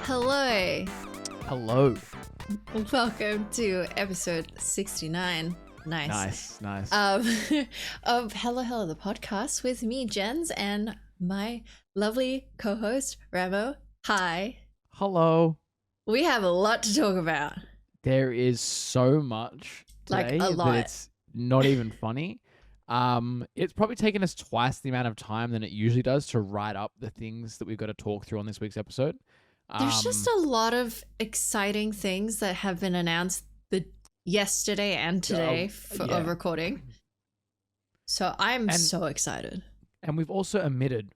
Hello. Hello. Welcome to episode 69. Nice. Of Hello the podcast with me, Jens, and my lovely co-host, Ramo. Hi. Hello. We have a lot to talk about. There is so much today Like a lot. that it's not even funny. It's probably taken us twice the amount of time than it usually does to write up the things that we've got to talk through on this week's episode. There's just a lot of exciting things that have been announced yesterday and today of recording. So I'm so excited. And we've also omitted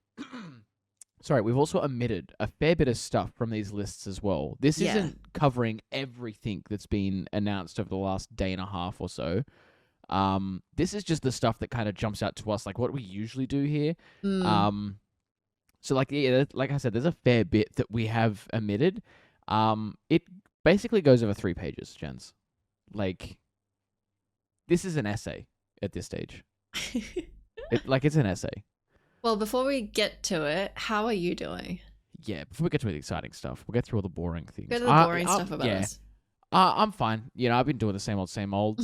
a fair bit of stuff from these lists as well. This isn't covering everything that's been announced over the last day and a half or so. This is just the stuff that kind of jumps out to us, like what we usually do here. So like I said, there's a fair bit that we have omitted. It basically goes over 3 pages, Jens. Like, this is an essay at this stage. It's an essay. Well, before we get to it, how are you doing? Yeah, before we get to the exciting stuff, we'll get through all the boring things. Go to the boring stuff about us. I'm fine. I've been doing the same old.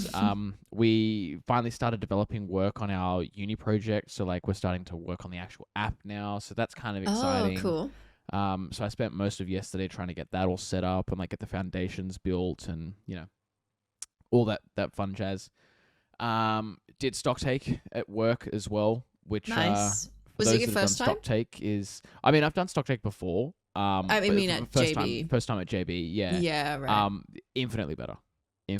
We finally started developing work on our uni project. So like we're starting to work on the actual app now. So that's kind of exciting. Oh, cool. So I spent most of yesterday trying to get that all set up and like get the foundations built and, all that fun jazz. Did stock take at work as well, which nice. Was it your first time? Stock take I've done stock take before. I mean at JB. First time at JB, yeah. Yeah, right. Infinitely better.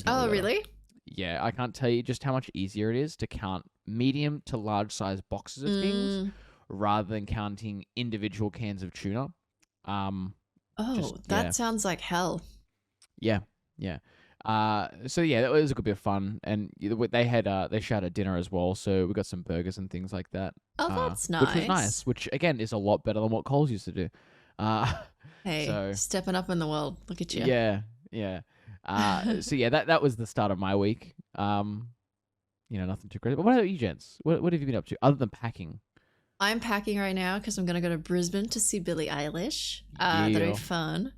Really? Yeah, I can't tell you just how much easier it is to count medium to large size boxes of things rather than counting individual cans of tuna. That sounds like hell. Yeah. So yeah, that was a good bit of fun, and they shouted dinner as well, so we got some burgers and things like that. Oh, that's nice. Which was nice, which again is a lot better than what Coles used to do. Hey, stepping up in the world. Look at you. Yeah. So yeah, that was the start of my week. Nothing too crazy. But what about you, gents? What have you been up to other than packing? I'm packing right now because I'm gonna go to Brisbane to see Billie Eilish. That'll be fun.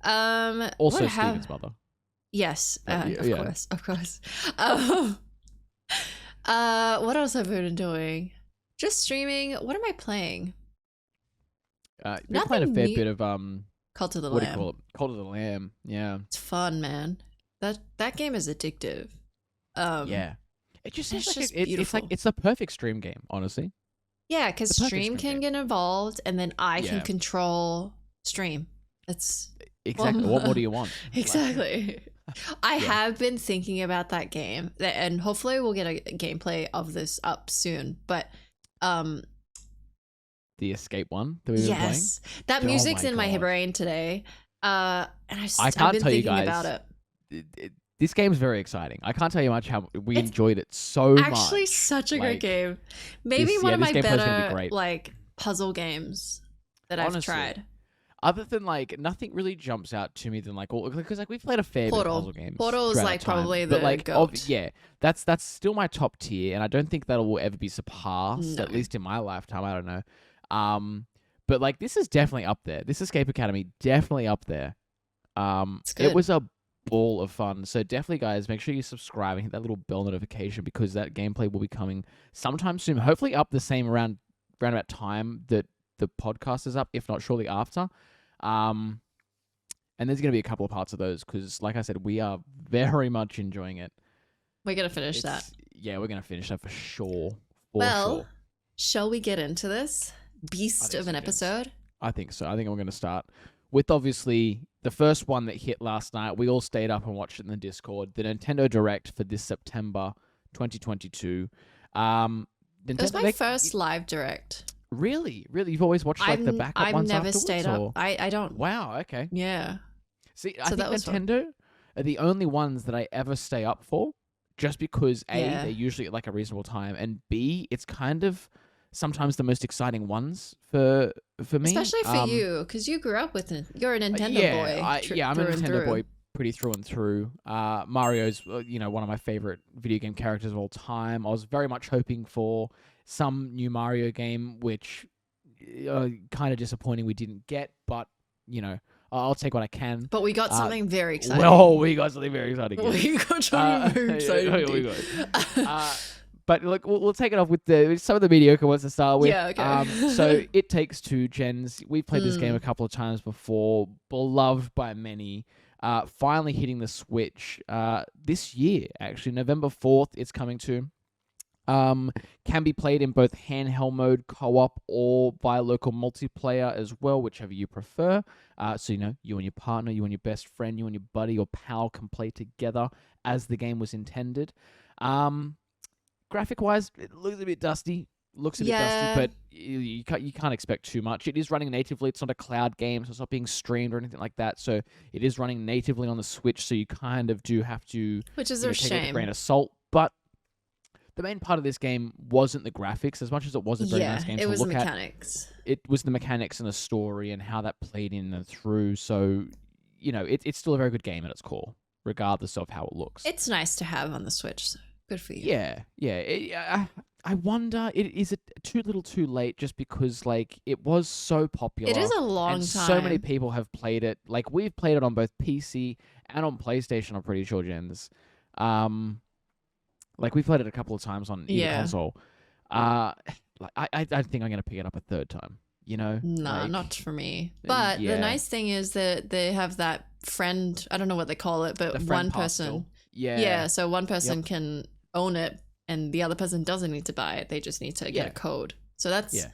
Also, Stephen's mother. Yes, of course. What else have I been doing? Just streaming. What am I playing? You're playing a fair bit of Cult of the Lamb. What do you call it? Cult of the Lamb. Yeah, it's fun, man. That game is addictive. Yeah, it just seems like beautiful. it's the perfect stream game, honestly. Yeah, because stream can get involved, and then I can control stream. That's exactly. What more do you want? Exactly. I have been thinking about that game, and hopefully we'll get a gameplay of this up soon. But the Escape one that we've been playing? That music's in my brain today. And I've been tell you thinking guys, about it. This game's very exciting. I can't tell you how we enjoyed it so much. Actually, such a great game. Maybe one of my better like puzzle games that I've tried. Other than like nothing really jumps out to me than like because like we've played a fair bit of puzzle games. Portal is like probably the GOAT. That's still my top tier, and I don't think that will ever be surpassed. At least in my lifetime, I don't know. But like this is definitely up there. This Escape Academy definitely up there. It was a ball of fun. So definitely, guys, make sure you subscribe and hit that little bell notification because that gameplay will be coming sometime soon. Hopefully, up the same around about time that the podcast is up, if not shortly after. And there's going to be a couple of parts of those because, like I said, we are very much enjoying it. We're going to finish that. Yeah, we're going to finish that for sure. Shall we get into this beast of an episode? I think so. I think we're going to start with obviously the first one that hit last night. We all stayed up and watched it in the Discord. The Nintendo Direct for this September 2022. It was my first live Direct. Really? You've always watched like the backup ones I've never afterwards? stayed up. I don't. Wow, okay. Yeah. See, I think Nintendo are the only ones that I ever stay up for just because A, they're usually at like a reasonable time, and B, it's kind of sometimes the most exciting ones for me. Especially for you, because you grew up with it. You're a Nintendo boy. I'm a Nintendo boy pretty through and through. Mario's, one of my favorite video game characters of all time. I was very much hoping for some new Mario game, which kind of disappointing we didn't get, but, I'll take what I can. But we got something very exciting. Well, we got something very exciting. We got something very exciting. But look, we'll take it off with some of the mediocre ones to start with. Yeah, okay. So It Takes Two, Gens. We've played this game a couple of times before, beloved by many. Finally hitting the Switch this year, actually. November 4th, it's coming to. Can be played in both handheld mode, co-op, or via local multiplayer as well, whichever you prefer. So, you and your partner, you and your best friend, you and your buddy or pal can play together as the game was intended. Graphic-wise, it looks a bit dusty. But you can't expect too much. It is running natively. It's not a cloud game, so it's not being streamed or anything like that. So it is running natively on the Switch, so you kind of do have to... Which is a shame. Take it with a grain of salt. But the main part of this game wasn't the graphics, as much as it was a very nice game to look at. it was the mechanics. It was the mechanics and the story and how that played in and through. So, it's still a very good game at its core, regardless of how it looks. It's nice to have on the Switch. So good for you. Yeah. I wonder, is it too little too late just because, it was so popular? It is a long time. So many people have played it. We've played it on both PC and on PlayStation, I'm pretty sure, Gens. We've played it a couple of times on either console. I think I'm going to pick it up a third time, No, not for me. But the nice thing is that they have that friend, I don't know what they call it, but one person. Yeah, so one person can own it and the other person doesn't need to buy it. They just need to get a code. So it's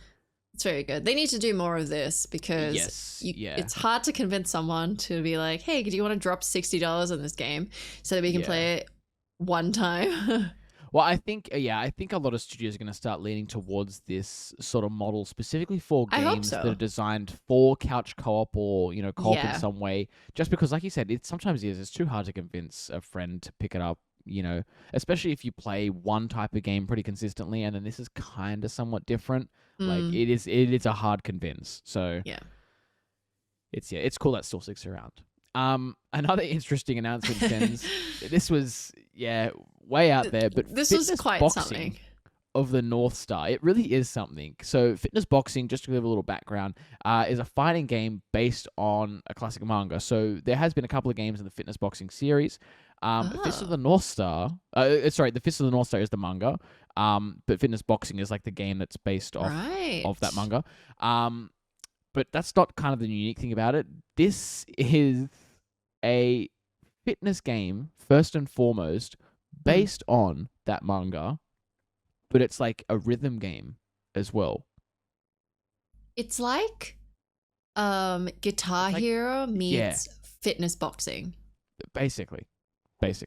very good. They need to do more of this because it's hard to convince someone to be like, hey, do you want to drop $60 on this game so that we can play it one time? Well, I think a lot of studios are going to start leaning towards this sort of model, specifically for games that are designed for couch co-op or, co-op in some way. Just because, like you said, it's too hard to convince a friend to pick it up, especially if you play one type of game pretty consistently, and then this is kind of somewhat different. It is a hard convince. So it's cool that still sticks around. Another interesting announcement, Gens. This was, way out there, but this was quite something. Of the North Star. It really is something. So Fitness Boxing, just to give a little background, is a fighting game based on a classic manga. So there has been a couple of games in the Fitness Boxing series. Fist of the North Star, the Fist of the North Star is the manga, but Fitness Boxing is the game that's based off of that manga. But that's not kind of the unique thing about it. This is a fitness game, first and foremost, based on that manga, but it's a rhythm game as well. It's like Guitar Hero meets Fitness Boxing. Basically.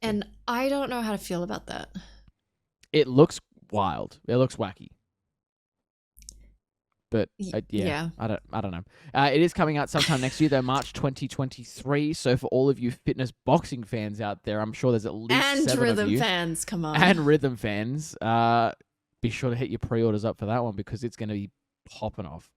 And I don't know how to feel about that. It looks wild. It looks wacky. But I don't know. It is coming out sometime next year, though, March 2023. So for all of you fitness boxing fans out there, I'm sure there's at least 7 of you. And rhythm fans, come on. And rhythm fans. Be sure to hit your pre-orders up for that one because it's going to be popping off.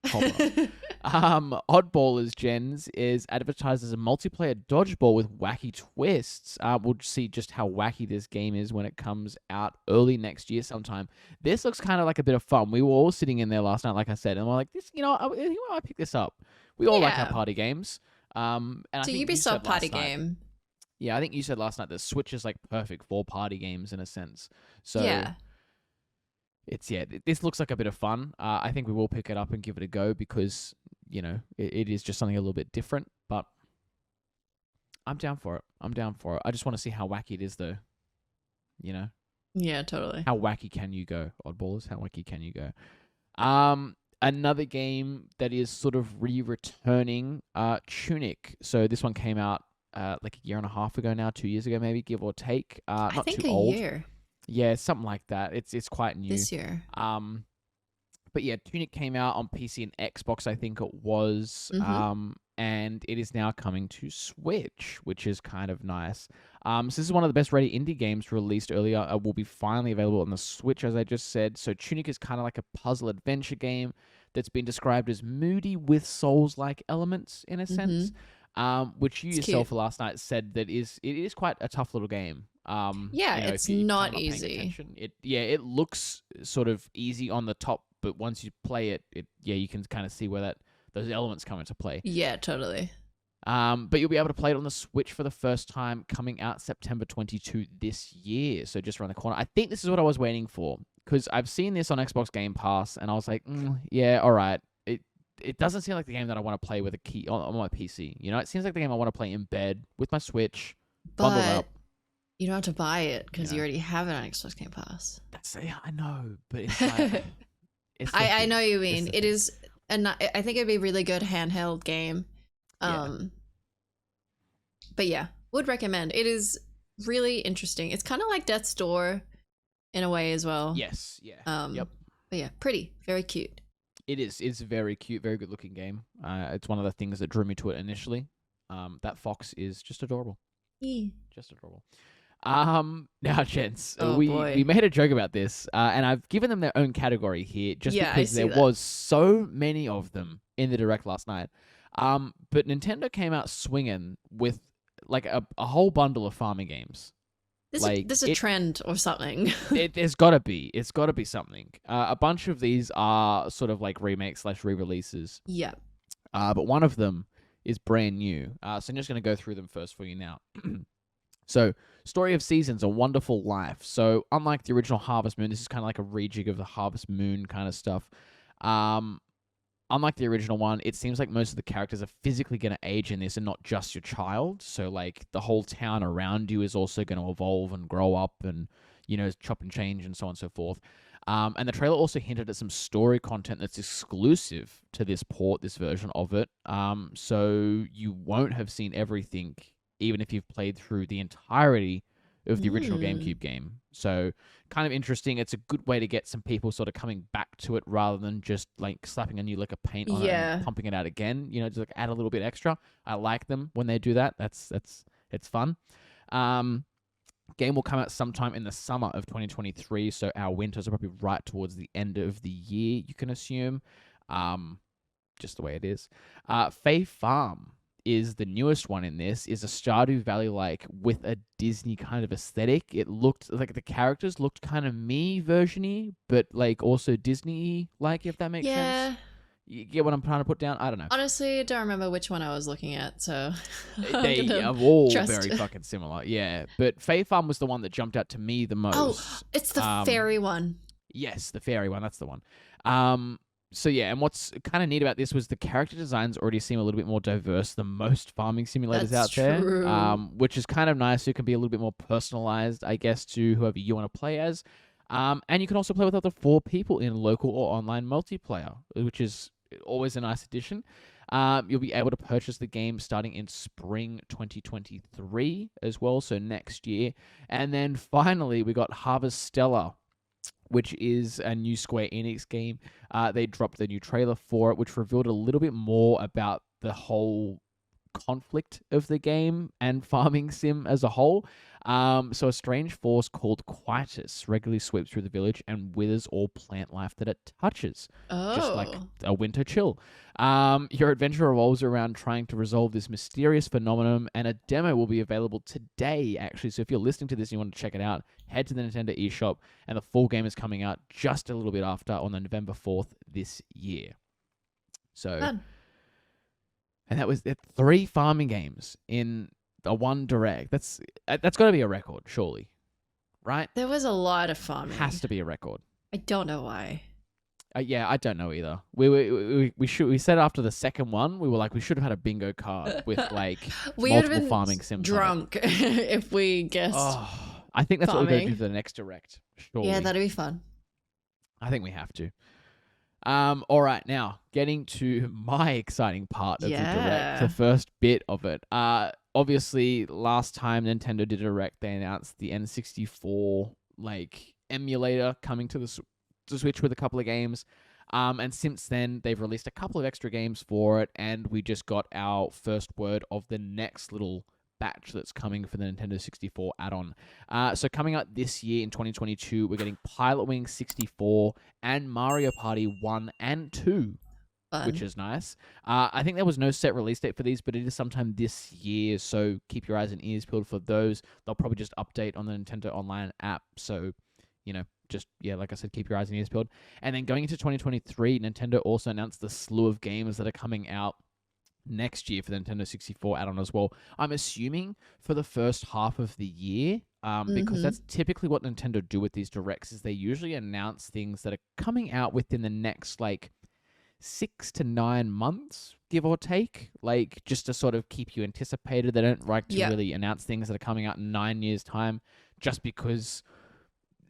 Oddballers, Gens, is advertised as a multiplayer dodgeball with wacky twists. We'll see just how wacky this game is when it comes out early next year sometime. This looks kind of like a bit of fun. We were all sitting in there last night, like I said, and we're like, "This, I pick this up." We all like our party games. And I think Ubisoft party game. Yeah, I think you said last night that Switch is Perfect for party games in a sense. So yeah. This looks like a bit of fun. I think we will pick it up and give it a go because, it is just something a little bit different, but I'm down for it. I just want to see how wacky it is, though. Yeah, totally. How wacky can you go, Oddballers? How wacky can you go? Another game that is sort of returning, Tunic. So this one came out a year and a half ago now, 2 years ago maybe, give or take. Not too old. Year. Yeah, something like that. It's quite new. This year. But yeah, Tunic came out on PC and Xbox, I think it was. Mm-hmm. and it is now coming to Switch, which is kind of nice. So this is one of the best rated indie games released earlier. Will be finally available on the Switch, as I just said. So Tunic is kind of like a puzzle adventure game that's been described as moody with Souls-like elements in a sense. Which you yourself last night said that it is quite a tough little game. It's not easy. It looks sort of easy on the top, but once you play it, you can kind of see where those elements come into play. Yeah, totally. But you'll be able to play it on the Switch for the first time, coming out September 22 this year. So just around the corner. I think this is what I was waiting for, because I've seen this on Xbox Game Pass, and I was like, yeah, all right. It doesn't seem like the game that I want to play with a key on my PC. You know, it seems like the game I want to play in bed with my Switch, bundled up. You don't have to buy it because you already have it on Xbox Game Pass. I know, but it's like, I know you mean. It is, and I think it'd be a really good handheld game. But yeah, would recommend. It is really interesting. It's kind of like Death's Door in a way as well. Yes, yeah. Yep. But yeah, pretty, very cute. It is. It's a very cute, very good looking game. It's one of the things that drew me to it initially. That fox is just adorable. Just adorable. Now, gents, we made a joke about this, and I've given them their own category here just because there was so many of them in the Direct last night. But Nintendo came out swinging with like a whole bundle of farming games. This is a trend or something. There's got to be. It's got to be something. A bunch of these are sort of like remakes / re-releases. Yeah. But one of them is brand new. So I'm just going to go through them first for you now. So, Story of Seasons, A Wonderful Life. So, unlike the original Harvest Moon, this is kind of like a rejig of the Harvest Moon kind of stuff. Unlike the original one, it seems like most of the characters are physically going to age in this and not just your child. So, like, the whole town around you is also going to evolve and grow up and, chop and change and so on and so forth. And the trailer also hinted at some story content that's exclusive to this version of it. So, you won't have seen everything, even if you've played through the entirety of the original GameCube game. So kind of interesting. It's a good way to get some people sort of coming back to it rather than just like slapping a new lick of paint on it and pumping it out again. Just like add a little bit extra. I like them when they do that. It's fun. Game will come out sometime in the summer of 2023. So our winters are probably right towards the end of the year, you can assume. Just the way it is. Fae Farm is the newest one in this, is a Stardew Valley-like with a Disney kind of aesthetic. It looked like the characters looked kind of me version-y, but like also Disney-like, if that makes sense. You get what I'm trying to put down? I don't know. Honestly, I don't remember which one I was looking at, so they are all very fucking similar. Yeah, but Fae Farm was the one that jumped out to me the most. Oh, it's the fairy one. Yes, the fairy one. That's the one. So yeah, and what's kind of neat about this was the character designs already seem a little bit more diverse than most farming simulators out there, which is kind of nice. You can be a little bit more personalized, I guess, to whoever you want to play as. And you can also play with up to 4 people in local or online multiplayer, which is always a nice addition. You'll be able to purchase the game starting in spring 2023 as well, so next year. And then finally, we got Harvestella, which is a new Square Enix game. They dropped the new trailer for it, which revealed a little bit more about the whole conflict of the game and farming sim as a whole. So a strange force called Quietus regularly sweeps through the village and withers all plant life that it touches. Just like a winter chill. Your adventure revolves around trying to resolve this mysterious phenomenon, and a demo will be available today, actually. So if you're listening to this and you want to check it out, head to the Nintendo eShop, and the full game is coming out just a little bit after on the November 4th this year. So, and that was 3 farming games in a one Direct. That's got to be a record, surely, right? There was a lot of farming. Has to be a record. I don't know why. Yeah, I don't know either. We said after the second one, we were like, we should have had a bingo card with like multiple farming sims. Drunk if we guessed. Oh, I think that's what we're going to do for the next Direct. Surely. Yeah, that'd be fun. I think we have to. All right, now getting to my exciting part of the Direct, the first bit of it. Obviously, last time Nintendo did a Direct, they announced the N64 like emulator coming to the Switch with a couple of games. And since then, they've released a couple of extra games for it, and we just got our first word of the next little batch that's coming for the Nintendo 64 add-on. So coming out this year in 2022, we're getting Pilot Wing 64 and Mario Party 1 and 2. Fun. Which is nice. I think there was no set release date for these, but it is sometime this year, so keep your eyes and ears peeled for those. They'll probably just update on the Nintendo Online app, so, just, like I said, keep your eyes and ears peeled. And then going into 2023, Nintendo also announced the slew of games that are coming out next year for the Nintendo 64 add-on as well. I'm assuming for the first half of the year, because that's typically what Nintendo do with these directs, is they usually announce things that are coming out within the next, 6 to 9 months, give or take, just to sort of keep you anticipated. They don't like to really announce things that are coming out in 9 years' time just because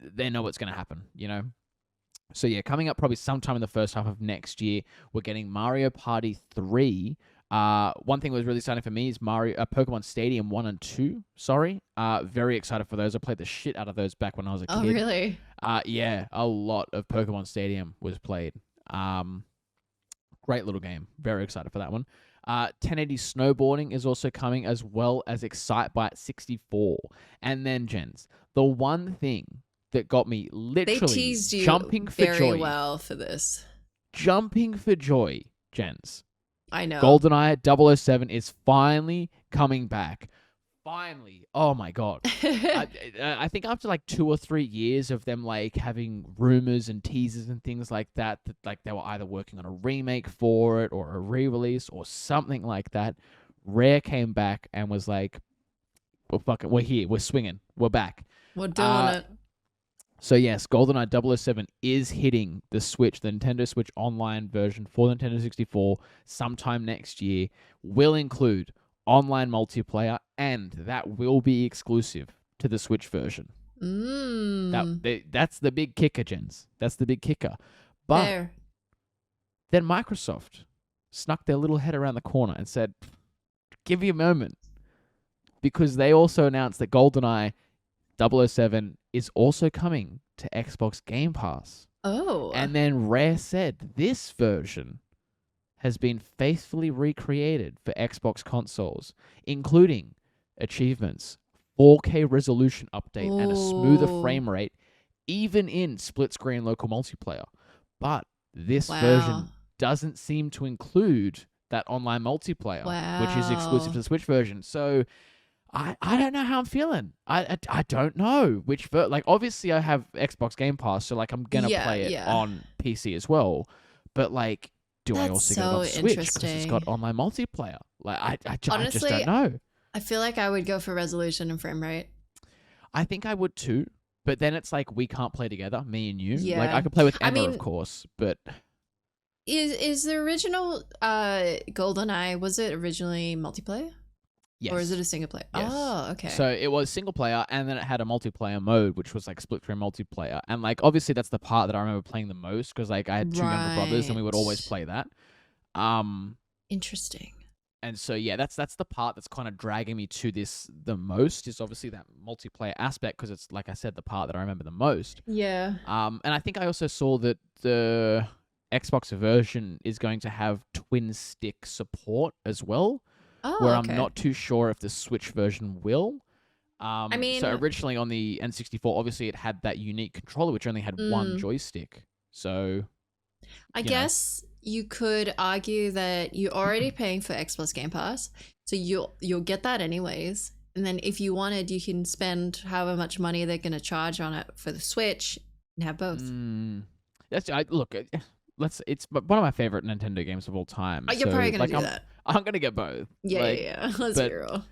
they know what's going to happen, So coming up probably sometime in the first half of next year, we're getting Mario Party 3. One thing that was really exciting for me is Pokemon Stadium 1 and 2, sorry. Very excited for those. I played the shit out of those back when I was a kid. Oh, really? Yeah, a lot of Pokemon Stadium was played. Great little game. Very excited for that one. 1080 Snowboarding is also coming, as well as Excitebike 64. And then, gents, the one thing that got me literally they teased you jumping for very joy. well for this. Jumping for joy, gents. I know. GoldenEye 007 is finally coming back. Finally. Oh my God. I think after 2 or 3 years of them having rumors and teasers and things like that they were either working on a remake for it or a re-release or something like that, Rare came back and was like, we're here, we're swinging, we're back. We're doing it. So yes, GoldenEye 007 is hitting the Switch, the Nintendo Switch Online version for Nintendo 64 sometime next year. Will include online multiplayer, and that will be exclusive to the Switch version. That's the big kicker, gents. That's the big kicker. But then Microsoft snuck their little head around the corner and said, give me a moment. Because they also announced that GoldenEye 007 is also coming to Xbox Game Pass. Oh. And then Rare said this version has been faithfully recreated for Xbox consoles, including achievements, 4K resolution update, and a smoother frame rate, even in split-screen local multiplayer. But this version doesn't seem to include that online multiplayer, which is exclusive to the Switch version. So I don't know how I'm feeling. I don't know which obviously I have Xbox Game Pass, so I'm gonna play it on PC as well. But do I also get it on Switch because it's got online multiplayer? Honestly, I just don't know. I feel like I would go for resolution and frame rate. I think I would too, but then it's we can't play together, me and you. Yeah. I could play with Emma, of course, but is the original GoldenEye, was it originally multiplayer? Yes. Or is it a single player? Yes. Oh, okay. So it was single player, and then it had a multiplayer mode, which was split screen multiplayer. And obviously that's the part that I remember playing the most because I had two younger brothers, and we would always play that. Interesting. And so that's the part that's kind of dragging me to this the most, is obviously that multiplayer aspect, because it's, like I said, the part that I remember the most. Yeah. And I think I also saw that the Xbox version is going to have twin stick support as well. Oh, where okay. I'm not too sure if the Switch version will. So originally on the N64, obviously it had that unique controller, which only had one joystick. So I guess you could argue that you're already paying for Xbox Game Pass, so you'll get that anyways. And then if you wanted, you can spend however much money they're going to charge on it for the Switch and have both. It's one of my favorite Nintendo games of all time. You're probably going to do that. I'm going to get both. Yeah. Let's be real.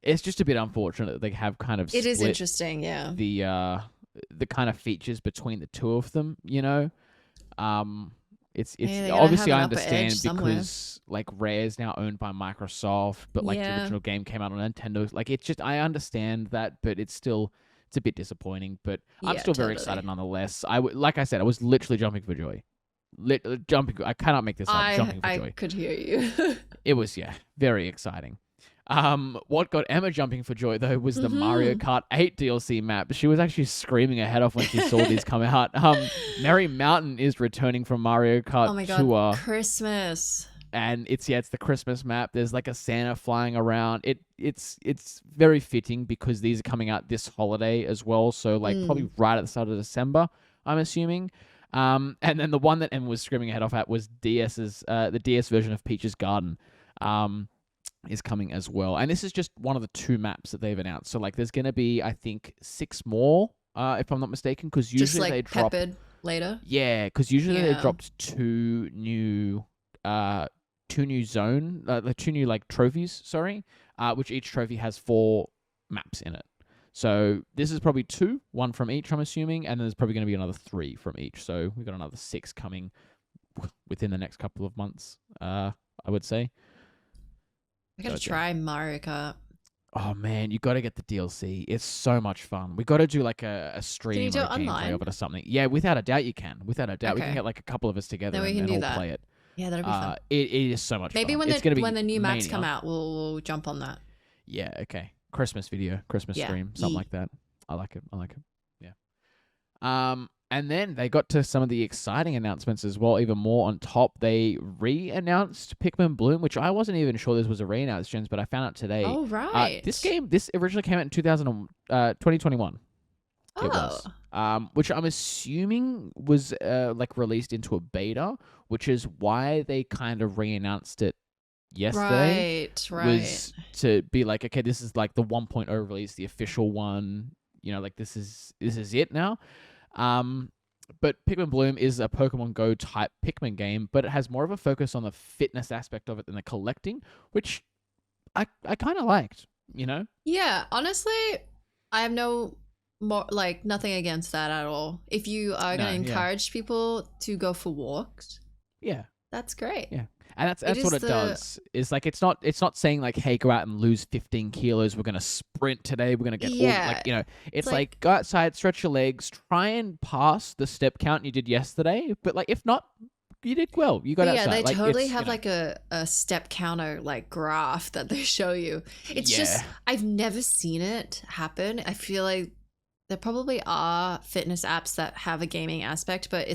It's just a bit unfortunate that they have kind of It is interesting, yeah. The kind of features between the two of them, It's Yeah, obviously I understand because Rare is now owned by Microsoft, but the original game came out on Nintendo. It's just, I understand that, but it's a bit disappointing. But I'm still very excited nonetheless. Like I said, I was literally jumping for joy. I cannot make this up. Jumping for joy. I could hear you. It was very exciting. What got Emma jumping for joy though was the Mario Mm-hmm. Kart 8 DLC map. She was actually screaming her head off when she saw these come out. Merry Mountain is returning from Mario Kart Oh my God, Tour, Christmas. and it's the Christmas map. There's like a Santa flying around. It's very fitting because these are coming out this holiday as well. So like probably right at the start of December, I'm assuming. And then the one that Emma was screaming her head off at was the DS version of Peach's Garden. Is coming as well. And this is just one of the 2 maps that they've announced. So like there's going to be, I think, 6 more, if I'm not mistaken, because usually just like they drop peppered later. Yeah, because usually they dropped 2 new like trophies, sorry, which each trophy has 4 maps in it. So this is probably 2, 1 from each, I'm assuming, and then there's probably going to be another 3 from each. So we've got another 6 coming within the next couple of months, I would say. I gotta try Mario Kart. Oh man, you gotta get the DLC. It's so much fun. We gotta do like a stream Can you do or it a gameplay online? of it or something. Yeah, without a doubt you can. Without a doubt. We can get like a couple of us together Then we and can do all that. play it. Yeah, that'd be fun. It is so much Maybe fun. when the new maps come out, we'll jump on that. Yeah, okay. Christmas video, Christmas stream, something like that. I like it. Yeah. And then they got to some of the exciting announcements as well, even more on top. They re-announced Pikmin Bloom, which I wasn't even sure this was a re-announcement, but I found out today. Oh, right. This originally came out in 2021. Oh. It was. Which I'm assuming was like released into a beta, which is why they kind of re-announced it yesterday. Right. Was to be like, okay, this is like the 1.0 release, the official one. You know, like this is it now. But Pikmin Bloom is a Pokemon Go type Pikmin game, but it has more of a focus on the fitness aspect of it than the collecting, which I kind of liked, you know? Yeah, honestly, I have nothing against that at all. If you are going to encourage people to go for walks, that's great. Yeah. And that's what it does. Is like it's not saying like, hey, go out and lose 15 kilos. We're gonna sprint today. We're gonna get all, like, you know. It's like go outside, stretch your legs, try and pass the step count you did yesterday. But like if not, you did well. You got outside. Yeah, they like, totally have like a step counter like graph that they show you. It's just I've never seen it happen. I feel like there probably are fitness apps that have a gaming aspect, but I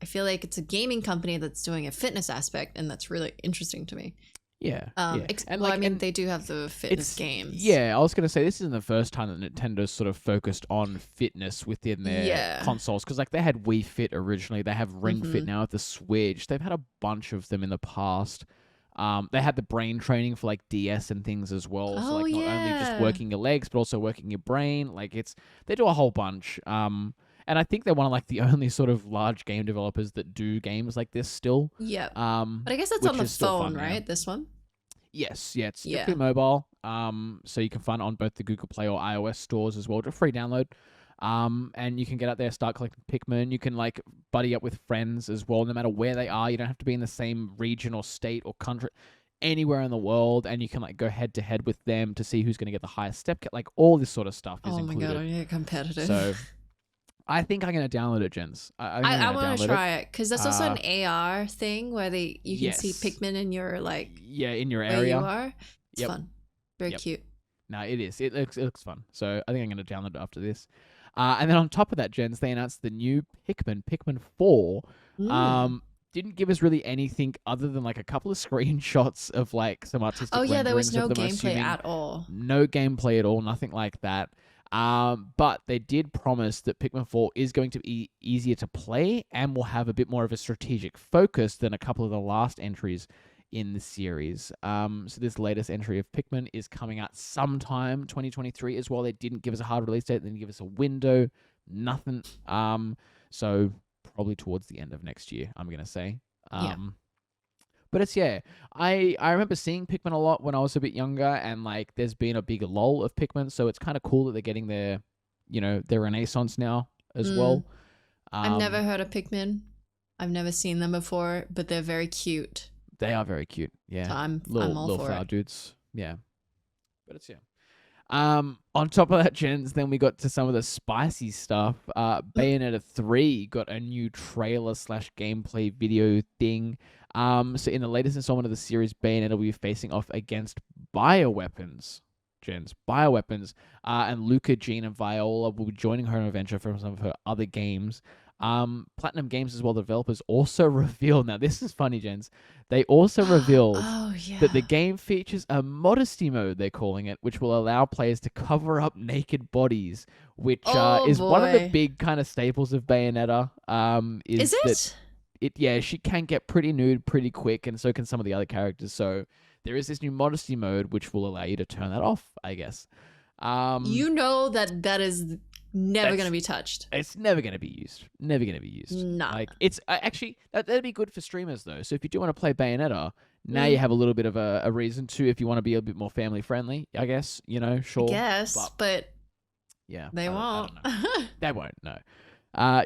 feel like it's a gaming company that's doing a fitness aspect, and that's really interesting to me. Yeah. They do have the fitness games. Yeah, I was going to say this isn't the first time that Nintendo's sort of focused on fitness within their consoles, because like they had Wii Fit originally, they have Ring Fit now with the Switch. They've had a bunch of them in the past. They had the brain training for like DS and things as well. So like not only just working your legs, but also working your brain. Like they do a whole bunch. And I think they're one of like the only sort of large game developers that do games like this still. Yeah. But I guess that's on the phone, right? Now. This one. Yes. Yeah. It's strictly mobile. So you can find it on both the Google Play or iOS stores as well. Just free download. And you can get out there, start collecting Pikmin. You can like buddy up with friends as well, no matter where they are. You don't have to be in the same region or state or country, anywhere in the world, and you can like go head to head with them to see who's going to get the highest step count. Like all this sort of stuff is included. Oh my god, I get competitive. So I think I'm going to download it, Jens. I want to try it because that's also an AR thing where you can see Pikmin in your in your area. Where you are. It's fun, very cute. No, it is. It looks fun. So I think I'm going to download it after this. And then on top of that, Jens, they announced the new Pikmin 4. Didn't give us really anything other than like a couple of screenshots of like some artistic renderings. Oh yeah, there was no gameplay at all. No gameplay at all, nothing like that. But they did promise that Pikmin 4 is going to be easier to play and will have a bit more of a strategic focus than a couple of the last entries in the series. So this latest entry of Pikmin is coming out sometime 2023 as well. They didn't give us a hard release date. They didn't give us a window. Nothing. So probably towards the end of next year, I'm going to say. But it's, I remember seeing Pikmin a lot when I was a bit younger, and like there's been a big lull of Pikmin, so it's kind of cool that they're getting their renaissance now as well. I've never heard of Pikmin. I've never seen them before, but they're very cute. They are very cute, yeah. So I'm all little for flower it. dudes, yeah. But it's On top of that, Jens, then we got to some of the spicy stuff. Bayonetta 3 got a new trailer / gameplay video thing. So in the latest installment of the series, Bayonetta will be facing off against bioweapons. Jens, bioweapons. And Luca, Jean, and Viola will be joining her in adventure from some of her other games. Platinum Games as well, the developers also revealed, now this is funny, Jens, they also revealed that the game features a modesty mode, they're calling it, which will allow players to cover up naked bodies, which is one of the big kind of staples of Bayonetta. Is it? Yeah, she can get pretty nude pretty quick, and so can some of the other characters, so there is this new modesty mode which will allow you to turn that off, I guess. You know that is never going to be touched. It's never going to be used. Never going to be used. Nah. Like, it's actually, that'd be good for streamers, though. So if you do want to play Bayonetta, now you have a little bit of a reason to, if you want to be a bit more family friendly, I guess, sure. I guess, but yeah, they won't. They won't, no.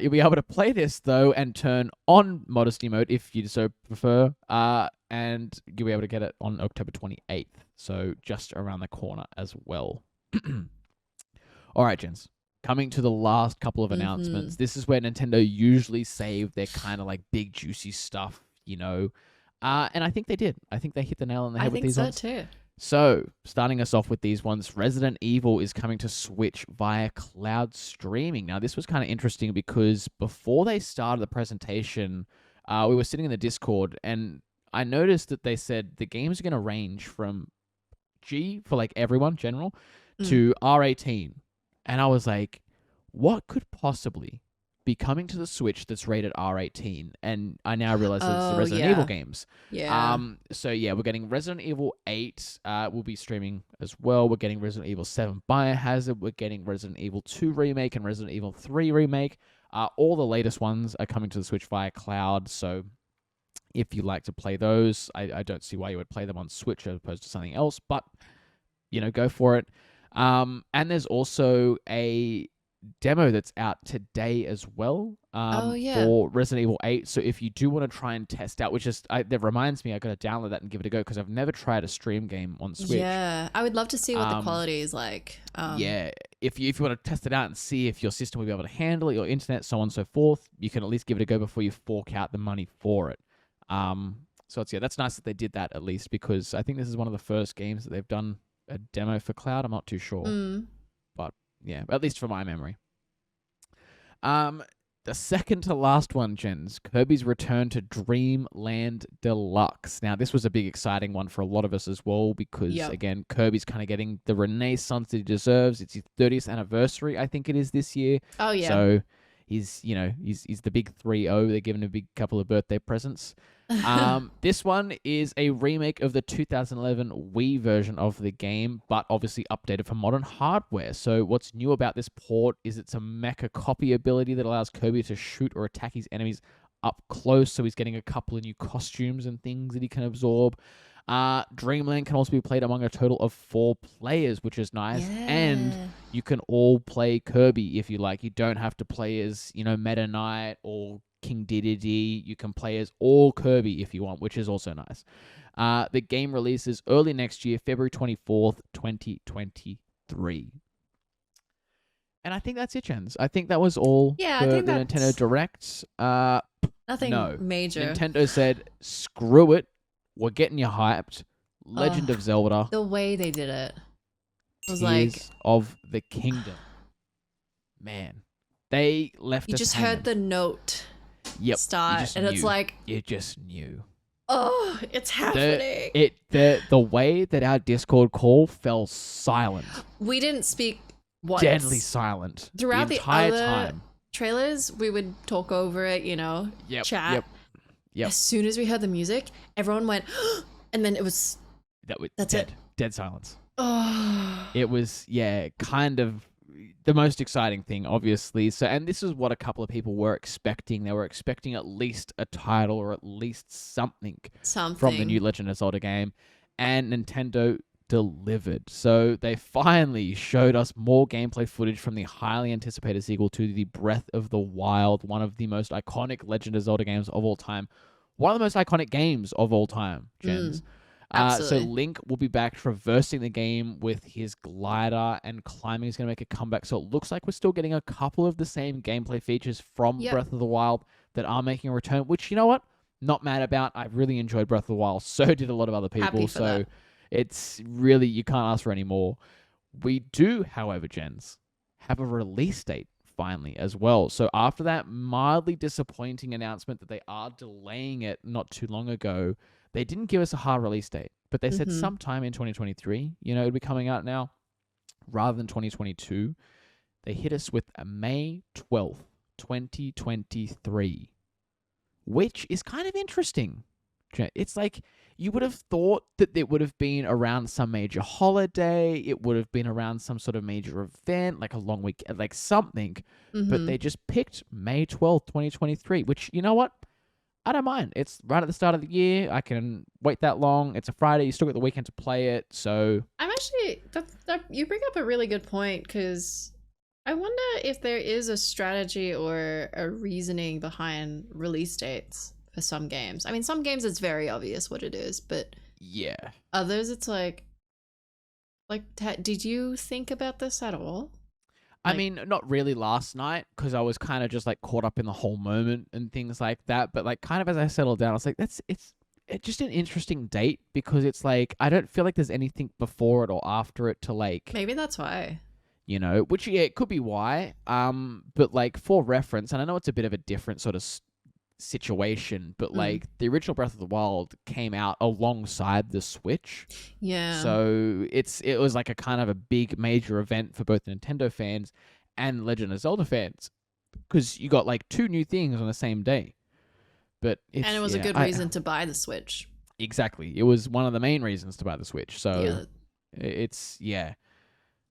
You'll be able to play this, though, and turn on modesty mode if you so prefer, and you'll be able to get it on October 28th, so just around the corner as well. All right, Jens. Coming to the last couple of announcements, this is where Nintendo usually save their kind of like big juicy stuff, and I think they did. I think they hit the nail on the head with these ones. I think so too. So, starting us off with these ones, Resident Evil is coming to Switch via cloud streaming. Now, this was kind of interesting because before they started the presentation, we were sitting in the Discord, and I noticed that they said the games are going to range from G for like everyone, general, to R18. And I was like, what could possibly be coming to the Switch that's rated R18? And I now realize that it's the Resident Evil games. Yeah. So yeah, we're getting Resident Evil 8. We'll be streaming as well. We're getting Resident Evil 7 Biohazard. We're getting Resident Evil 2 Remake and Resident Evil 3 Remake. All the latest ones are coming to the Switch via cloud. So if you like to play those, I don't see why you would play them on Switch as opposed to something else. But, go for it. And there's also a demo that's out today as well for Resident Evil 8. So if you do want to try and test out, that reminds me, I got to download that and give it a go because I've never tried a stream game on Switch. Yeah, I would love to see what the quality is like. Yeah, if you want to test it out and see if your system will be able to handle it, your internet, so on and so forth, you can at least give it a go before you fork out the money for it. So that's nice that they did that at least, because I think this is one of the first games that they've done a demo for cloud. I'm not too sure, but yeah, at least for my memory. The second to last one, Jens, Kirby's Return to Dreamland Deluxe. Now, this was a big exciting one for a lot of us as well, because again, Kirby's kind of getting the renaissance that he deserves. It's his 30th anniversary, I think it is this year. Oh yeah. So he's the big 3-0. They're giving a big couple of birthday presents. This one is a remake of the 2011 Wii version of the game, but obviously updated for modern hardware. So what's new about this port is it's a mecha copy ability that allows Kirby to shoot or attack his enemies up close. So he's getting a couple of new costumes and things that he can absorb. Dreamland can also be played among a total of 4 players, which is nice. Yeah. And you can all play Kirby if you like. You don't have to play as, Meta Knight or King Dedede. You can play as all Kirby if you want, which is also nice. The game releases early next year, February 24th, 2023. And I think that's it, Jens. I think that was all for the Nintendo Direct. Nothing major. Nintendo said, screw it. We're getting you hyped. Legend of Zelda. The way they did it was Tears of the Kingdom. Man. They left us You just hanging. heard the note start, and it's like... You just knew. Oh, it's happening. The way that our Discord call fell silent. We didn't speak once. Deadly silent. Throughout the entire other time. Trailers, we would talk over it, chat. Yep. As soon as we heard the music, everyone went, and then it was... That's dead. it. Dead silence. Oh. It was, kind of the most exciting thing, obviously. So, and this is what a couple of people were expecting. They were expecting at least a title or at least something from the new Legend of Zelda game. And Nintendo delivered. So they finally showed us more gameplay footage from the highly anticipated sequel to the Breath of the Wild, one of the most iconic Legend of Zelda games of all time. One of the most iconic games of all time, Jens. Absolutely. So Link will be back traversing the game with his glider, and climbing is going to make a comeback. So it looks like we're still getting a couple of the same gameplay features from Breath of the Wild that are making a return, which, you know what? Not mad about. I really enjoyed Breath of the Wild. So did a lot of other people. Happy for that. It's really, you can't ask for any more. We do, however, Jens, have a release date finally as well. So after that mildly disappointing announcement that they are delaying it not too long ago, they didn't give us a hard release date, but they said sometime in 2023, it'll be coming out now rather than 2022. They hit us with a May 12th, 2023, which is kind of interesting. It's like you would have thought that it would have been around some major holiday. It would have been around some sort of major event, like a long weekend, like something. But they just picked May 12th, 2023, which, you know what? I don't mind. It's right at the start of the year. I can wait that long. It's a Friday. You still get the weekend to play it. So I'm actually, you bring up a really good point, because I wonder if there is a strategy or a reasoning behind release dates for some games. I mean, some games it's very obvious what it is, but yeah, others it's like did you think about this at all? I mean, not really last night, because I was kind of just like caught up in the whole moment and things like that. But like kind of as I settled down, I was like, it's just an interesting date, because it's like I don't feel like there's anything before it or after it to like. Maybe that's why. Which it could be why. But like for reference, and I know it's a bit of a different sort of situation, but like the original Breath of the Wild came out alongside the Switch. Yeah. So it was like a kind of a big major event for both Nintendo fans and Legend of Zelda fans, because you got like two new things on the same day. And it was a good reason to buy the Switch. Exactly. It was one of the main reasons to buy the Switch. So it's Yeah,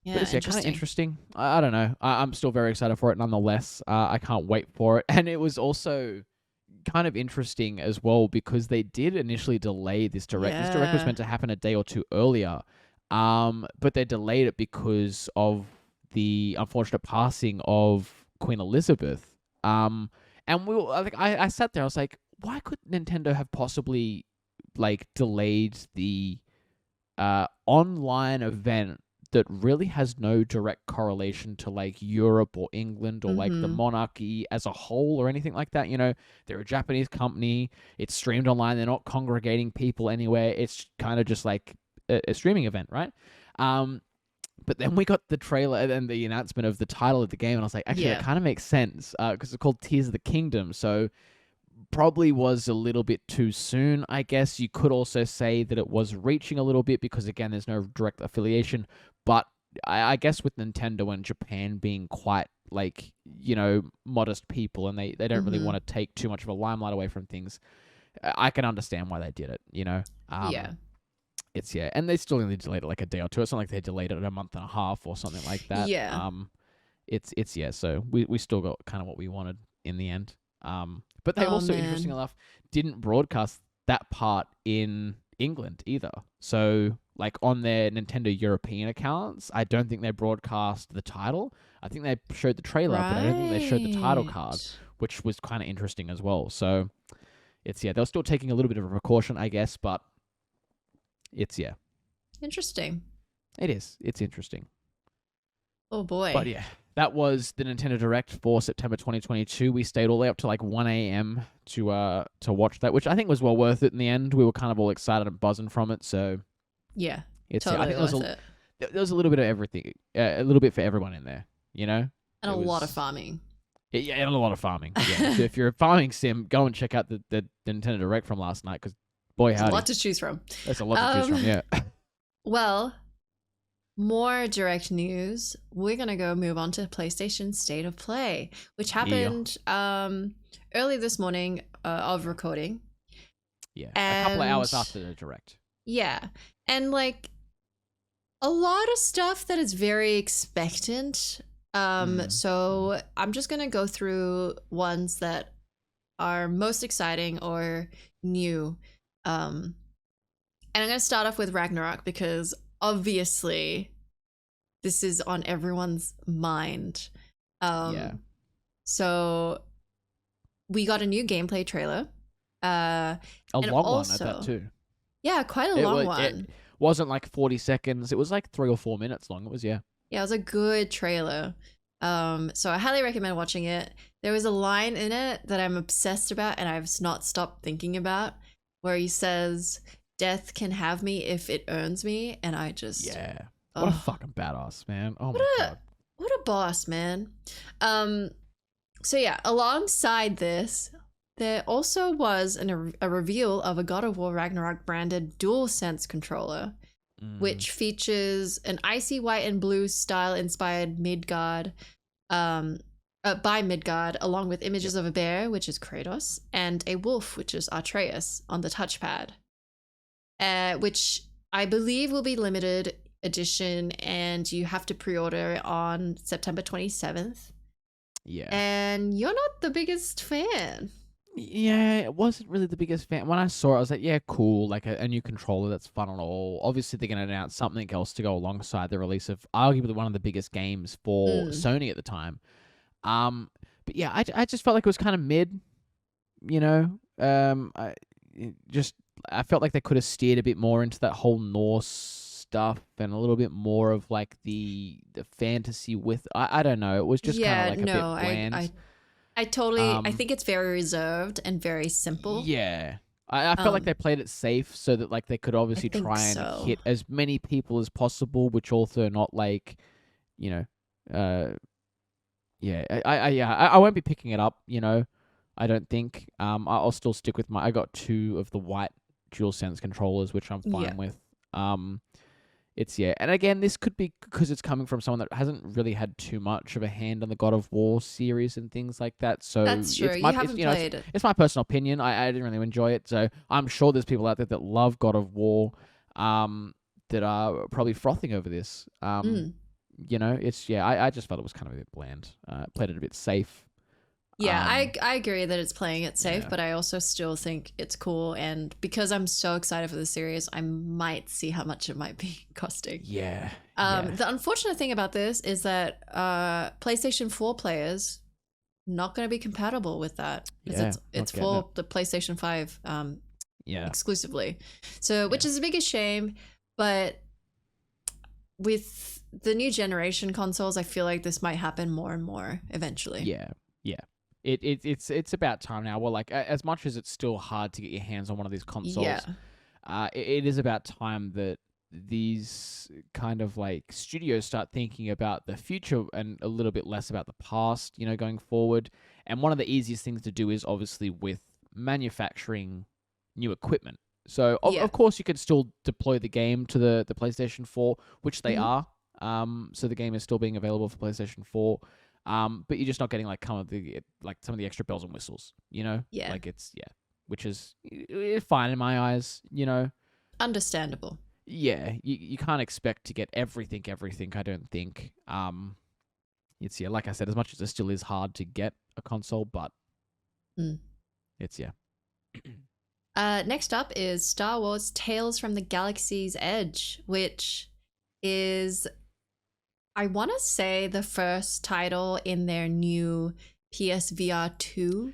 but it's kind of interesting. I don't know. I'm still very excited for it nonetheless. I can't wait for it. And it was also kind of interesting as well, because they did initially delay this direct. This direct was meant to happen a day or two earlier, but they delayed it because of the unfortunate passing of Queen Elizabeth. And I sat there, I was like, why could Nintendo have possibly like delayed the online event that really has no direct correlation to like Europe or England or like the monarchy as a whole or anything like that? They're a Japanese company. It's streamed online. They're not congregating people anywhere. It's kind of just like a streaming event, right? But then we got the trailer and the announcement of the title of the game, and I was like, actually, that kind of makes sense, because it's called Tears of the Kingdom. So probably was a little bit too soon, I guess. You could also say that it was reaching a little bit, because again, there's no direct affiliation. But I guess with Nintendo and Japan being quite like, modest people, and they don't really want to take too much of a limelight away from things, I can understand why they did it, and they still only delayed it like a day or two. It's not like they delayed it a month and a half or something like that. So we still got kind of what we wanted in the end. But they interesting enough, didn't broadcast that part in England either. So like on their Nintendo European accounts, I don't think they broadcast the title. I think they showed the trailer, but I don't think they showed the title card, which was kind of interesting as well. So they were still taking a little bit of a precaution, I guess, but interesting. It is. It's interesting. Oh boy. But that was the Nintendo Direct for September 2022. We stayed all the way up to like 1 a.m. to watch that, which I think was well worth it in the end. We were kind of all excited and buzzing from it. So totally I think there was a little bit of everything, a little bit for everyone in there, and a lot of farming. Yeah, and a lot of farming. Yeah. So if you're a farming sim, go and check out the Nintendo Direct from last night, because boy, howdy. There's a lot to choose from. There's a lot to choose from, yeah. Well, more direct news. We're going to move on to PlayStation State of Play, which happened early this morning of recording. Yeah, a couple of hours after the Direct. Yeah, and like a lot of stuff that is very expectant. So I'm just going to go through ones that are most exciting or new. And I'm going to start off with Ragnarok, because obviously this is on everyone's mind. So we got a new gameplay trailer. A long one at that too. Yeah, quite a long one. It wasn't like 40 seconds. It was like 3 or 4 minutes long. It was, yeah. Yeah, it was a good trailer. So I highly recommend watching it. There was a line in it that I'm obsessed about and I've not stopped thinking about, where he says, "Death can have me if it earns me," and I just what a fucking badass, man. Oh my god, what a boss, man. So yeah, alongside this, there also was a reveal of a God of War Ragnarok branded DualSense controller, which features an icy white and blue style inspired Midgard, by Midgard, along with images of a bear, which is Kratos, and a wolf, which is Atreus, on the touchpad, which I believe will be limited edition, and you have to pre-order it on September 27th. Yeah. And you're not the biggest fan. Yeah, it wasn't really the biggest fan. When I saw it, I was like, yeah, cool, like a new controller, that's fun and all. Obviously, they're going to announce something else to go alongside the release of arguably one of the biggest games for Sony at the time. But yeah, I just felt like it was kind of mid, you know. I felt like they could have steered a bit more into that whole Norse stuff and a little bit more of like the fantasy with. I don't know. It was just kind of like a bit bland. I totally. I think it's very reserved and very simple. Yeah. I felt like they played it safe so that like they could obviously try and hit as many people as possible, which also not like, you know, yeah. I won't be picking it up, you know. I don't think. I'll still stick with I got 2 of the white DualSense controllers, which I'm fine with. And again, this could be because it's coming from someone that hasn't really had too much of a hand on the God of War series and things like that. So that's true. You haven't played it. It's my personal opinion. I didn't really enjoy it. So I'm sure there's people out there that love God of War, that are probably frothing over this. You know, I just felt it was kind of a bit bland. Played it a bit safe. Yeah, I agree that it's playing it safe, but I also still think it's cool. And because I'm so excited for the series, I might see how much it might be costing. Yeah. The unfortunate thing about this is that PlayStation 4 players not going to be compatible with that. It's for the PlayStation 5 exclusively. So, which is the biggest shame. But with the new generation consoles, I feel like this might happen more and more eventually. Yeah. It's about time now. Well, like as much as it's still hard to get your hands on one of these consoles, it is about time that these kind of like studios start thinking about the future and a little bit less about the past, you know, going forward. And one of the easiest things to do is obviously with manufacturing new equipment. So of course you could still deploy the game to the PlayStation 4, which they are. So the game is still being available for PlayStation 4. But you're just not getting like some of the extra bells and whistles, you know? Yeah. Like which is fine in my eyes, you know? Understandable. Yeah, you can't expect to get everything, I don't think. It's, like I said, as much as it still is hard to get a console, but it's, Next up is Star Wars Tales from the Galaxy's Edge, which is, I want to say, the first title in their new PSVR 2.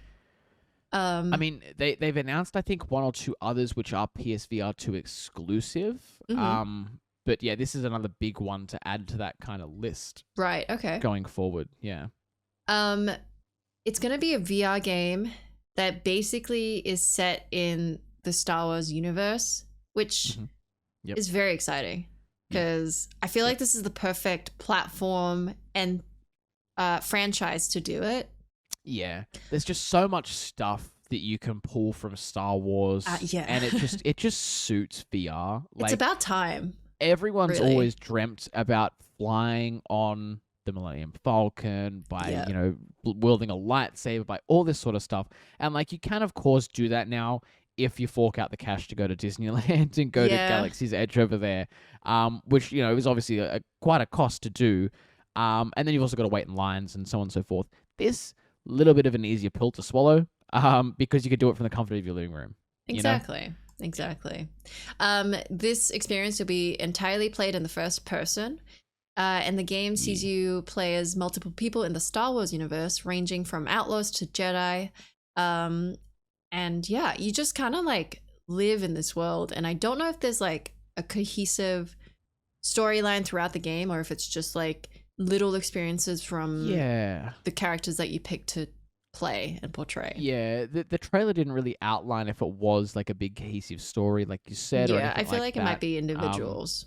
I mean, they've announced, I think, 1 or 2 others which are PSVR 2 exclusive. But yeah, this is another big one to add to that kind of list. Right, okay. Going forward, yeah. It's going to be a VR game that basically is set in the Star Wars universe, which is very exciting. Because I feel like this is the perfect platform and franchise to do it. Yeah. There's just so much stuff that you can pull from Star Wars. And it just suits VR. Like, it's about time. Everyone's always dreamt about flying on the Millennium Falcon by, you know, wielding a lightsaber, by all this sort of stuff. And like, you can, of course, do that now if you fork out the cash to go to Disneyland and go to Galaxy's Edge over there, which, you know, is obviously quite a cost to do. And then you've also got to wait in lines and so on and so forth. This little bit of an easier pill to swallow, because you could do it from the comfort of your living room. Exactly. This experience will be entirely played in the first person. And the game sees you play as multiple people in the Star Wars universe, ranging from outlaws to Jedi. And yeah, you just kind of like live in this world, and I don't know if there's like a cohesive storyline throughout the game or if it's just like little experiences from the characters that you pick to play and portray. Yeah, the trailer didn't really outline if it was like a big cohesive story, like you said. Yeah, or I feel like that. It might be individuals.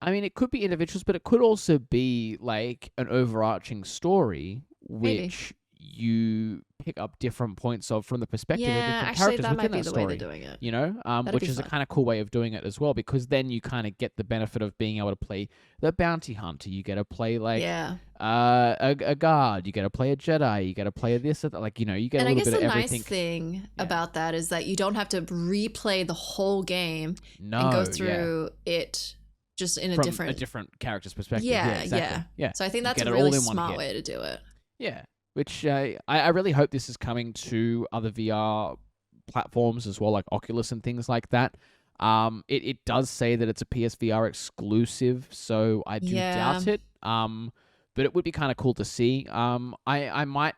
I mean, it could be individuals, but it could also be like an overarching story, which you pick up different points of from the perspective of different characters that within might be that the story. way they're doing it. You know, which is a kind of cool way of doing it as well, because then you kind of get the benefit of being able to play the bounty hunter. You get to play like a guard. You get to play a Jedi. You get to play this. Like, you know, you get a little bit of everything. And I guess the nice thing about that is that you don't have to replay the whole game and go through it just in from a different character's perspective. Yeah. So I think that's a really smart way to do it. Yeah. Which I really hope this is coming to other VR platforms as well, like Oculus and things like that. It does say that it's a PSVR exclusive, so I do doubt it. But it would be kind of cool to see. I might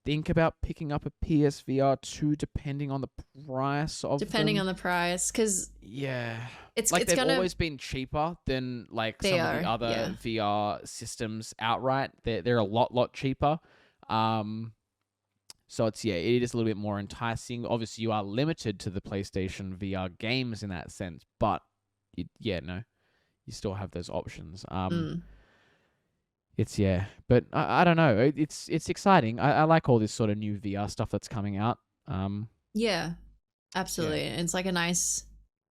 think about picking up a PSVR 2 depending on the price of on the price, because it's they've always been cheaper than like some of the other VR systems outright. They're a lot cheaper. So it is a little bit more enticing. Obviously, you are limited to the PlayStation VR games in that sense, but you still have those options. It's but I don't know. It's exciting. I like all this sort of new VR stuff that's coming out. Yeah, absolutely. Yeah. It's like a nice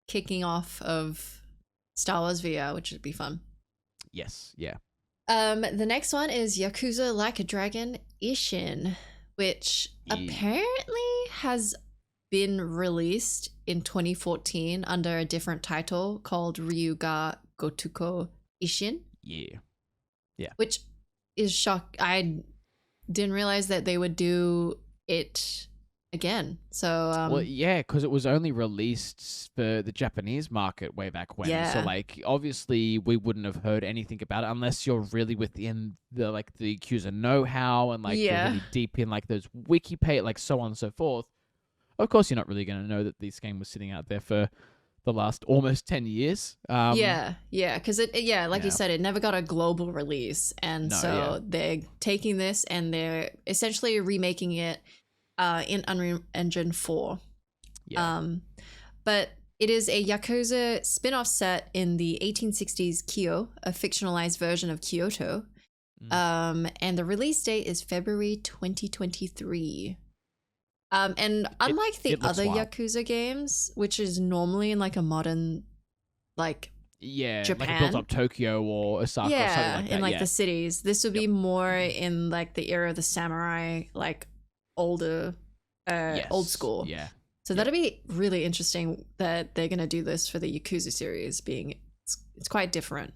kicking off of Star Wars VR, which would be fun. Yes, yeah. The next one is Yakuza Like a Dragon Ishin, which apparently has been released in 2014 under a different title called Ryuga Gotoku Ishin. Yeah. Which is shock. I didn't realize that they would do it again. So because it was only released for the Japanese market way back when. So like obviously we wouldn't have heard anything about it unless you're really within the like the Yakuza know-how and like you're really deep in like those wiki page, like so on and so forth. Of course, you're not really going to know that this game was sitting out there for the last almost 10 years. Because you said, it never got a global release, and they're taking this and they're essentially remaking it in Unreal Engine 4. But it is a Yakuza spin-off set in the 1860s Kyo, a fictionalized version of Kyoto. And the release date is February 2023. And unlike the other Yakuza games, which is normally in like a modern, like Japan, like built up Tokyo or Osaka, or something like that. In like the cities, this would be more in like the era of the samurai, like older, old school. Yeah. So that'd be really interesting that they're gonna do this for the Yakuza series, being it's quite different.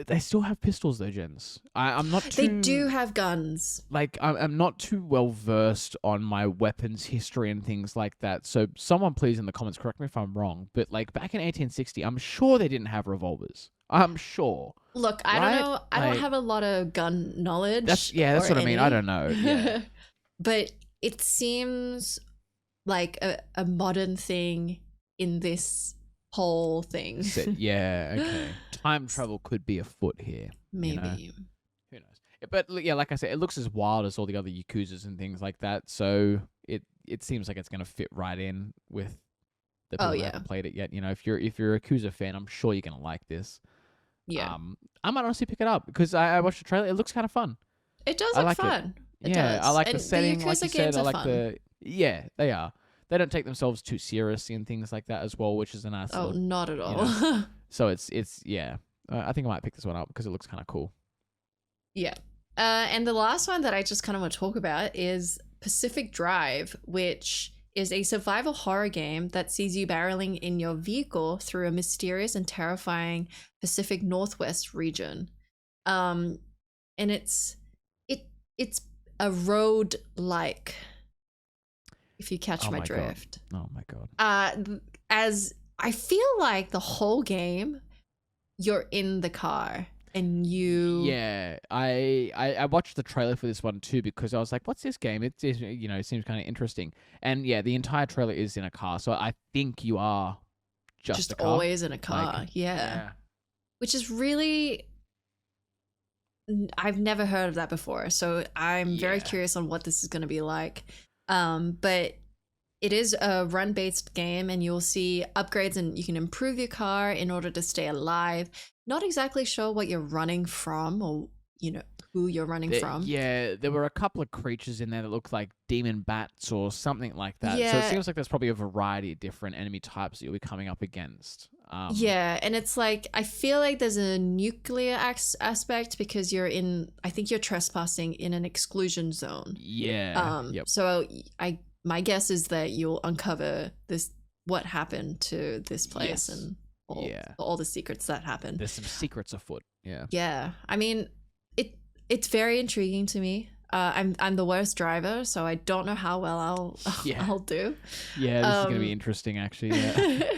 They still have pistols though, Jens. I'm not too... They do have guns. Like, I'm not too well versed on my weapons history and things like that. So someone please in the comments correct me if I'm wrong. But like back in 1860, I'm sure they didn't have revolvers. I'm sure. Look, I don't know. I don't have a lot of gun knowledge. That's what I mean. I don't know. Yeah. But it seems like a modern thing in this whole thing. Okay. Time travel could be afoot here. Maybe. You know? Who knows? But yeah, like I said, it looks as wild as all the other Yakuzas and things like that. So it seems like it's going to fit right in with the people who haven't played it yet. You know, if you're a Yakuza fan, I'm sure you're going to like this. Yeah. I might honestly pick it up because I watched the trailer. It looks kind of fun. It does look fun. It does. I like the setting. The like you said, I like fun. they are. They don't take themselves too seriously and things like that as well, which is a nice. Oh, not at all. You know, so it's I think I might pick this one up because it looks kind of cool. Yeah. And the last one that I just kind of want to talk about is Pacific Drive, which is a survival horror game that sees you barreling in your vehicle through a mysterious and terrifying Pacific Northwest region. And it's a road like, if you catch my drift. God. Oh my God. As I feel like the whole game, you're in the car. And you... Yeah, I watched the trailer for this one too because I was like, what's this game? It seems kind of interesting. And yeah, the entire trailer is in a car. So I think you are just a car. Always in a car. Like, yeah. Which is really... I've never heard of that before. So I'm very curious on what this is going to be like. But it is a run-based game, and you'll see upgrades, and you can improve your car in order to stay alive. Not exactly sure what you're running from, or who you're running from. Yeah, there were a couple of creatures in there that looked like demon bats or something like that. Yeah. So it seems like there's probably a variety of different enemy types that you'll be coming up against. Yeah, and it's like, I feel like there's a nuclear aspect because I think you're trespassing in an exclusion zone. Yeah. So my guess is that you'll uncover what happened to this place and all the secrets that happened. There's some secrets afoot. Yeah. Yeah. I mean, it's very intriguing to me. I'm the worst driver, so I don't know how well I'll do. Yeah, this is gonna be interesting, actually. Yeah.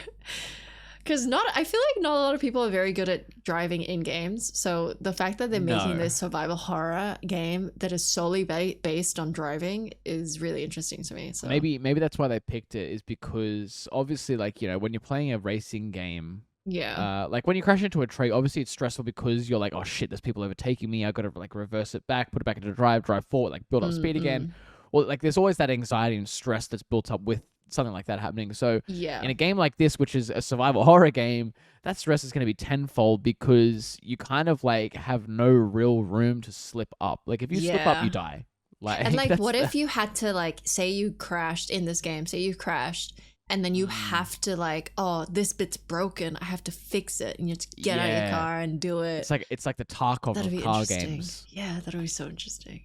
Because I feel like not a lot of people are very good at driving in games. So the fact that they're making this survival horror game that is solely based on driving is really interesting to me. So maybe that's why they picked it, is because obviously, like, when you're playing a racing game, like when you crash into a tree, obviously it's stressful because you're like, oh shit, there's people overtaking me. I got to like reverse it back, put it back into drive forward, like build up speed again. Or like there's always that anxiety and stress that's built up with something like that happening. So in a game like this, which is a survival horror game, that stress is going to be tenfold because you kind of like have no real room to slip up. Like if you slip up, you die. And like, what if you had to, like, say you crashed in this game, and then you have to like, oh, this bit's broken, I have to fix it, and you have to get out of your car and do it. It's like the Tarkov of car games. Yeah, that'll be so interesting.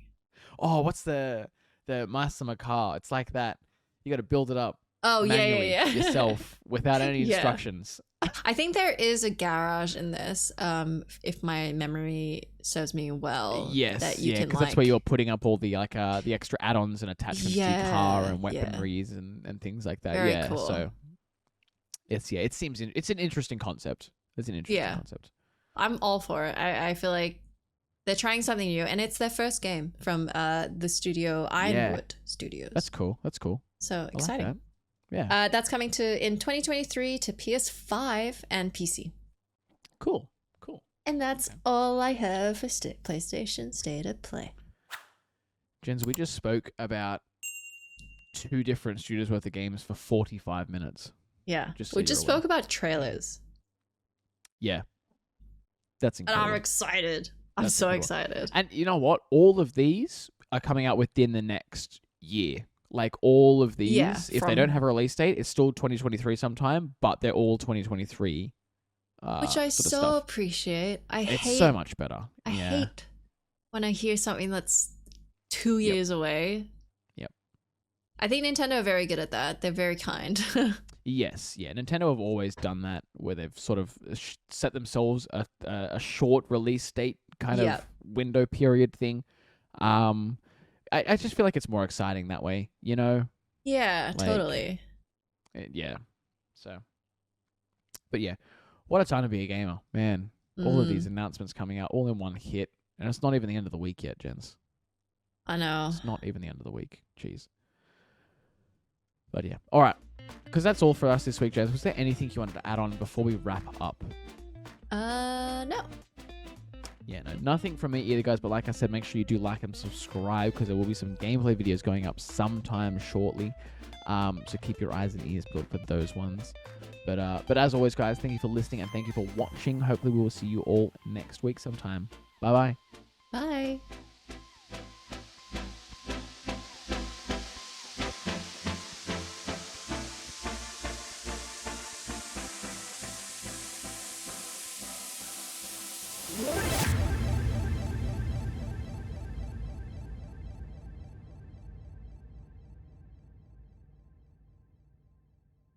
Oh, what's the Masama car? It's like that. You got to build it up. Oh, manually yourself without any instructions. I think there is a garage in this, if my memory serves me well. Yes, that you can, because that's where you're putting up all the the extra add-ons and attachments to your car and weaponries and things like that. Very cool. So it seems it's an interesting concept. It's an interesting concept. I'm all for it. I feel like they're trying something new, and it's their first game from the studio Ironwood Studios. That's cool. So exciting. Like that. Yeah. That's coming in 2023 to PS5 and PC. Cool. And that's all I have for PlayStation State of Play. Jens, we just spoke about 2 different studios worth of games for 45 minutes. Yeah. We just spoke about trailers. Yeah. That's incredible. And I'm excited. I'm so excited. And you know what? All of these are coming out within the next year. Like all of these, if they don't have a release date, it's still 2023 sometime, but they're all 2023. Which I so appreciate. It's so much better. I hate when I hear something that's 2 years away. Yep. I think Nintendo are very good at that. They're very kind. Yes, yeah. Nintendo have always done that, where they've sort of set themselves a short release date kind of window period thing. I just feel like it's more exciting that way, Yeah, like, totally. Yeah. So, but yeah, what a time to be a gamer, man. All of these announcements coming out all in one hit, and it's not even the end of the week yet, Jens. I know. It's not even the end of the week. Jeez. But yeah. All right. Because that's all for us this week, Jens. Was there anything you wanted to add on before we wrap up? No. Yeah, no, nothing from me either, guys. But like I said, make sure you do like and subscribe because there will be some gameplay videos going up sometime shortly. So keep your eyes and ears peeled for those ones. But as always, guys, thank you for listening and thank you for watching. Hopefully, we will see you all next week sometime. Bye-bye. Bye. What?